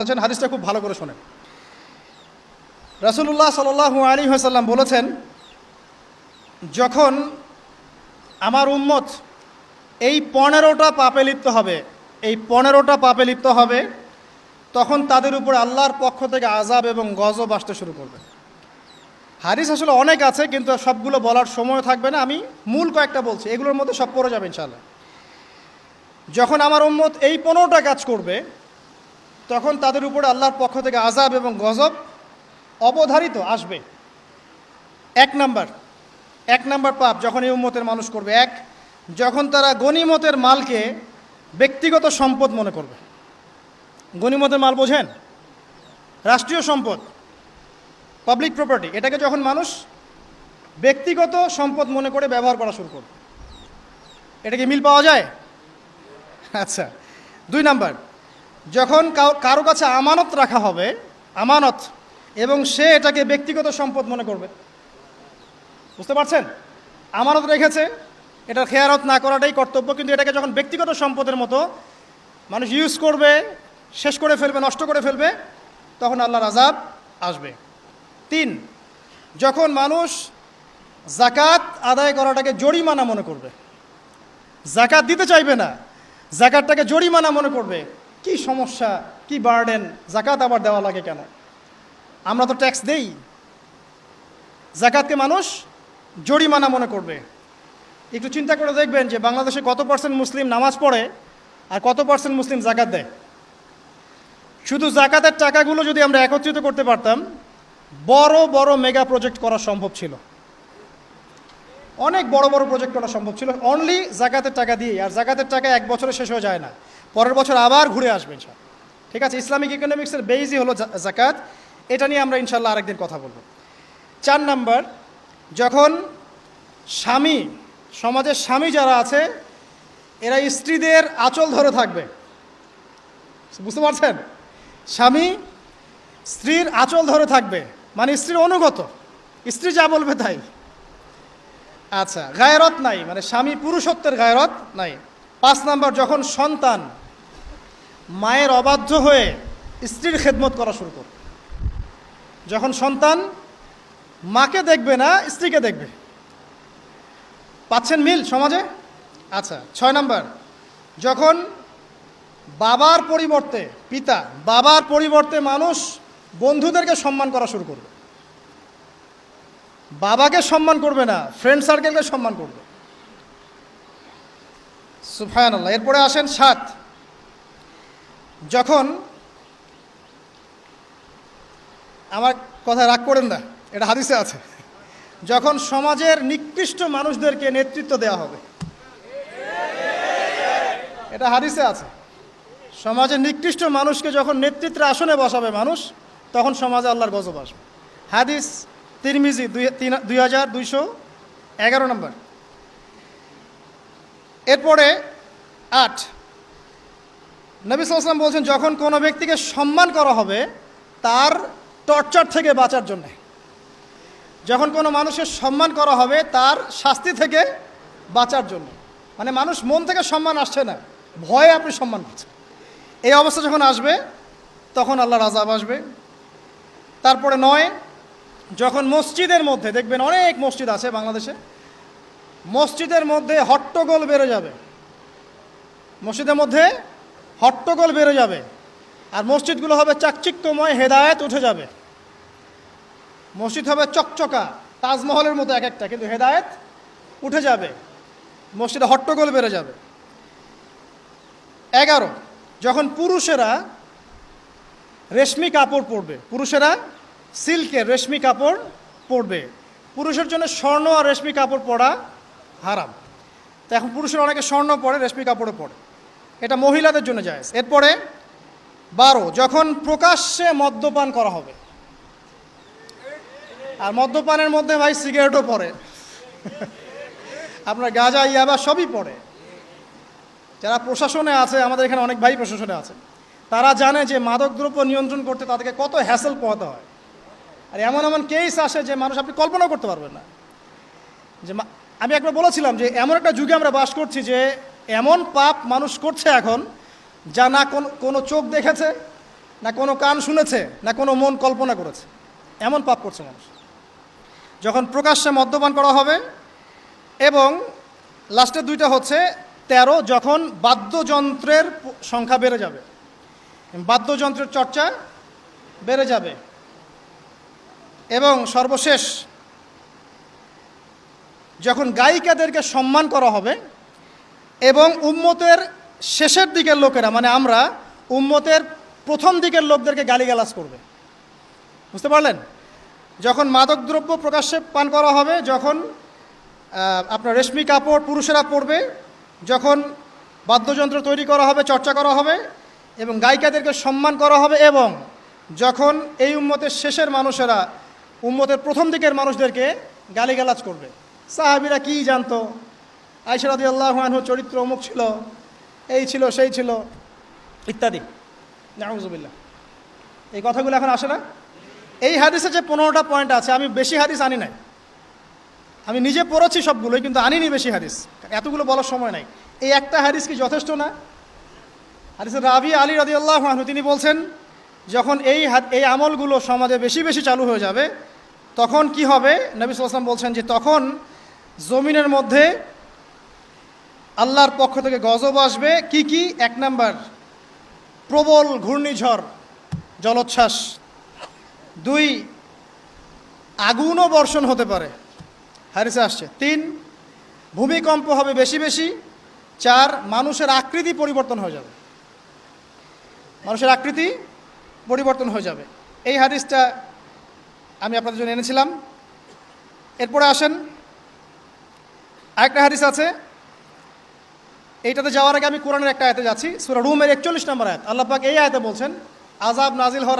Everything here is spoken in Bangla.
বলেছেন, হাদিসটা খুব ভালো করে শোনেন। রাসূলুল্লাহ সাল্লাল্লাহু আলাইহি ওয়াসাল্লাম বলেছেন, যখন আমার উম্মত এই 15টা পাপে লিপ্ত হবে, এই 15টা পাপে লিপ্ত হবে, তখন তাদের উপর আল্লাহর পক্ষ থেকে আযাব এবং গজব আসতে শুরু করবে। হাদিস আসলে অনেক আছে, কিন্তু সবগুলো বলার সময় থাকবে না। আমি মূল কয়েকটা বলছি, এগুলোর মধ্যে সব পড়ে যাবে ইনশাআল্লাহ। যখন আমার উম্মত এই 15টা কাজ করবে, তখন তাদের উপরে আল্লাহর পক্ষ থেকে আযাব এবং গজব অবধারিত আসবে। এক নাম্বার পাপ যখন এই উম্মতের মানুষ করবে, যখন তারা গনিমতের মালকে ব্যক্তিগত সম্পদ মনে করবে। গনিমতের মাল বোঝেন? রাষ্ট্রীয় সম্পদ, পাবলিক প্রপার্টি, এটাকে যখন মানুষ ব্যক্তিগত সম্পদ মনে করে ব্যবহার করা শুরু করবে। এটা কি মিল পাওয়া যায়? আচ্ছা। 2 নাম্বার, যখন কারো কাছে আমানত রাখা হবে, আমানত, এবং সে এটাকে ব্যক্তিগত সম্পদ মনে করবে। বুঝতে পারছেন? আমানত রেখেছে, এটার খেয়ানত না করাটাই কর্তব্য, কিন্তু এটাকে যখন ব্যক্তিগত সম্পদের মতো মানুষ ইউজ করবে, শেষ করে ফেলবে, নষ্ট করে ফেলবে, তখন আল্লাহর আযাব আসবে। 3, যখন মানুষ যাকাত আদায় করাটাকে জরিমানা মনে করবে, যাকাত দিতে চাইবে না, যাকাতটাকে জরিমানা মনে করবে। কি সমস্যা, কি বার্ডেন, যাকাত আবার দেওয়া লাগে কেন? আমরা তো ট্যাক্স দেই। যাকাতকে মানুষ জরিমানা মনে করবে। একটু চিন্তা করে দেখবেন যে বাংলাদেশে কত % মুসলিম নামাজ পড়ে আর কত % মুসলিম যাকাত দেয়। শুধু যাকাতের টাকাগুলো যদি আমরা একত্রিত করতে পারতাম, বড় বড় মেগা প্রজেক্ট করা সম্ভব ছিল। অনেক বড় বড় প্রজেক্ট করা সম্ভব ছিল অনলি যাকাতের টাকা দিয়ে। আর যাকাতের টাকা এক বছরে শেষ হয়ে যায় না, পরের বছর আবার ঘুরে আসবে ইনশাআল্লাহ। ঠিক আছে? ইসলামিক ইকোনমিক্সের বেইজই হলো যাকাত। এটা নিয়ে আমরা ইনশাআল্লাহ আরেকদিন কথা বলবো। 4 নাম্বার, যখন স্বামী, সমাজের স্বামী যারা আছে, এরা স্ত্রীদের আঁচল ধরে থাকবে। বুঝতে পারছেন? স্বামী স্ত্রীর আঁচল ধরে থাকবে, মানে স্ত্রীর অনুগত, স্ত্রী যা বলবে তাই। আচ্ছা, গায়রত নাই, মানে স্বামী পুরুষত্বের গায়রত নাই। 5 নাম্বার, যখন সন্তান মায়ের অবাধ্য হয়ে স্ত্রীর খেদমত করা শুরু করবে। যখন সন্তান মাকে দেখবে না, স্ত্রীকে দেখবে। পাচ্ছেন মিল সমাজে? আচ্ছা। 6 নাম্বার, যখন বাবার পরিবর্তে, পিতা, বাবার পরিবর্তে মানুষ বন্ধুদেরকে সম্মান করা শুরু করবে। বাবাকে সম্মান করবে না, ফ্রেন্ড সার্কেলকে সম্মান করবে। সুবহানাল্লাহ। এরপরে আসেন 7, যখন, আমার কথা রাগ করেন না, এটা হাদিসে আছে, যখন সমাজের নিকৃষ্ট মানুষদেরকে নেতৃত্ব দেওয়া হবে। এটা হাদিসে আছে। সমাজের নিকৃষ্ট মানুষকে যখন নেতৃত্বের আসনে বসাবে মানুষ, তখন সমাজে আল্লাহর গজব আসবে। হাদিস তিরমিজি 2211 নম্বর। এরপরে 8, নবী সাল্লাল্লাহু আলাইহি ওয়াসাল্লাম বলছেন, যখন কোনো ব্যক্তিকে সম্মান করা হবে তার টর্চার থেকে বাঁচার জন্য। যখন কোনো মানুষের সম্মান করা হবে তার শাস্তি থেকে বাঁচার জন্য, মানে মানুষ মন থেকে সম্মান আসছে না, ভয়ে আপনি সম্মান পাচ্ছেন। এই অবস্থা যখন আসবে, তখন আল্লাহর আযাব আসবে। তারপরে 9, যখন মসজিদের মধ্যে, দেখবেন অনেক মসজিদ আছে বাংলাদেশে, মসজিদের মধ্যে হট্টগোল বেড়ে যাবে। মসজিদের মধ্যে হট্টগোল বেড়ে যাবে, আর মসজিদগুলো হবে চাকচিক্যময়, হেদায়েত উঠে যাবে। মসজিদ হবে চকচকা, তাজমহলের মতো এক একটা, কিন্তু হেদায়েত উঠে যাবে। মসজিদে হট্টগোল বেড়ে যাবে। 11, যখন পুরুষেরা রেশমি কাপড় পরবে, পুরুষেরা সিল্কের রেশমি কাপড় পরবে। পুরুষের জন্য স্বর্ণ আর রেশমি কাপড় পরা হারাম। তো এখন পুরুষের অনেকে স্বর্ণ পরে, রেশমি কাপড়ও পরে, এটা মহিলাদের জন্য জায়েজ। এরপরে 12, যখন প্রকাশ্যে মদ্যপান করা হবে। আর মদ্যপানের মধ্যে ভাই সিগারেটও পড়ে, আপনার গাঁজা, ইয়াবা সবই পড়ে। যারা প্রশাসনে আছে, আমাদের এখানে অনেক ভাই প্রশাসনে আছে, তারা জানে যে মাদকদ্রব্য নিয়ন্ত্রণ করতে তাদেরকে কত হ্যাসেল পোহাতে হয়। আর এমন এমন কেস আসে যে মানুষ আপনি কল্পনাও করতে পারবেন না। যে আমি একবার বলেছিলাম যে এমন একটা যুগে আমরা বাস করছি যে এমন পাপ মানুষ করছে এখন, যা না কোনো চোখ দেখেছে, না কোনো কান শুনেছে, না কোনো মন কল্পনা করেছে। এমন পাপ করছে মানুষ। যখন প্রকাশ্যে মদ্যপান করা হবে, এবং লাস্টের দুইটা হচ্ছে 13, যখন বাদ্যযন্ত্রের সংখ্যা বেড়ে যাবে, বাদ্যযন্ত্রের চর্চা বেড়ে যাবে, এবং সর্বশেষ যখন গায়িকাদেরকে সম্মান করা হবে এবং উম্মতের শেষের দিকের লোকেরা, মানে আমরা উম্মতের প্রথম দিকের লোকদেরকে গালিগালাজ করবে। বুঝতে পারলেন? যখন মাদকদ্রব্য প্রকাশ্যে পান করা হবে, যখন আপনার রেশমি কাপড় পুরুষেরা পরবে, যখন বাদ্যযন্ত্র তৈরি করা হবে, চর্চা করা হবে, এবং গায়িকাদেরকে সম্মান করা হবে, এবং যখন এই উম্মতের শেষের মানুষেরা উম্মতের প্রথম দিকের মানুষদেরকে গালিগালাজ করবে। সাহাবীরা কি জানতো? আয়েশা রাদিয়াল্লাহু আনহা চরিত্র অমুক ছিল, এই ছিল, সেই ছিল, ইত্যাদি। নাউযুবিল্লাহ। এই কথাগুলো এখন আসে না? এই হাদিসে যে 15টা পয়েন্ট আছে, আমি বেশি হাদিস আনি নাই, আমি নিজে পড়েছি সবগুলোই, কিন্তু আনিনি বেশি হাদিস, এতগুলো বলার সময় নাই। এই একটা হাদিস কি যথেষ্ট না? হাদিসের রাবি আলী রাদিয়াল্লাহু আনহু তিনি বলছেন, যখন এই আমলগুলো সমাজে বেশি বেশি চালু হয়ে যাবে, তখন কি হবে? নবী সাল্লাল্লাহু আলাইহি ওয়াসাল্লাম বলছেন যে তখন জমিনের মধ্যে আল্লাহর পক্ষ থেকে গজব আসবে। কি কি? 1 নাম্বার, প্রবল ঘূর্ণিঝড়, জলোচ্ছ্বাস। 2, আগুনও বর্ষণ হতে পারে, হাদিসে আসছে। 3, ভূমিকম্প হবে বেশি বেশি। 4, মানুষের আকৃতি পরিবর্তন হয়ে যাবে, মানুষের আকৃতি পরিবর্তন হয়ে যাবে। এই হাদিসটা আমি আপনাদের জন্য এনেছিলাম। এরপরে আসেন, আরেকটা হাদিস আছে। এইটাতে যাওয়ার আগে আমি কোরআনের একটা আয়াতে যাচ্ছি, সূরা রুমের 41 নম্বর আয়াত। আল্লাহ পাক এই আয়াতে বলছেন, আযাব নাজিল হওয়ার